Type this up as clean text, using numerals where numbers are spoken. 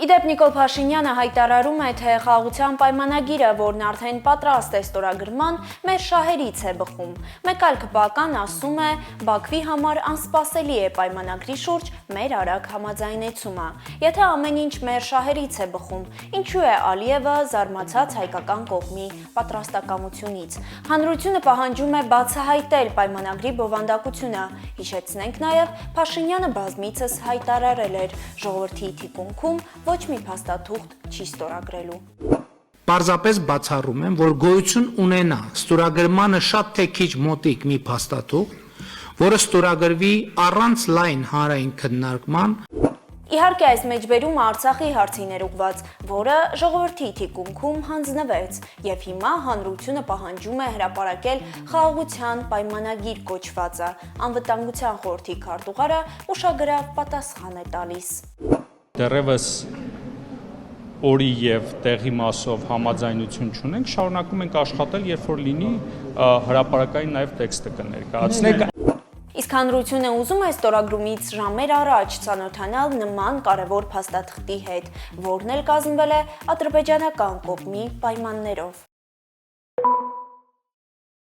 Իդեպ Նիկոլ Փաշինյանը հայտարարում է, թե խաղաղության պայմանագիրը, որն արդեն պատրաստ է ստորագրման, մեր շահերից է բխում։ Մեկ այլ քպական ասում է, Բաքվի համար անսպասելի է պայմանագրի շուրջ մեր արագ համաձայնեցումը։ Եթե ամեն ինչ մեր շահերից է բխում, ինչու է Ալիևը զարմացած հայկական կողմի պատրաստակամությունից։ Հանրությունը պահանջում է բացահայտել պայմանագրի բովանդակությունը։ Հիշեցնենք նաև, Փաշինյանը բազմիցս հայտարարել էր ժողովրդի թիկունքում ոչ մի փաստաթուղթ չի ստորագրելու։ Պարզապես բացառում եմ, որ գոյություն ունենա ստորագրմանը շատ թե քիչ մոտիկ մի փաստաթուղթ, որը ստորագրվի առանց լայն հանրային քննարկման։ Իհարկե այս մեջբերումը Արցախի հարցին էր ուղված, որը ժողովրդի թիկունքում հանձնվեց, եւ հիմա հանրությունը պահանջում է հրապարակել խաղաղության պայմանագիր կոչվածը։ Անվտանգության խորհրդի քարտուղարը ուշագրավ պատասխան է տալիս։ Դեռևս օրի եւ տեղի մասով համաձայնություն չունենք, շարունակում ենք աշխատել, երբ որ լինի հրապարակային նաեւ տեքստը կներկայացնենք։ Իսկ հանրությունը ուզում է ստորագրումից ժամեր առաջ ծանոթանալ նման կարևոր փաստաթղթի հետ, որն էլ կազմվել է ադրբեջանական կողմի պայմաններով։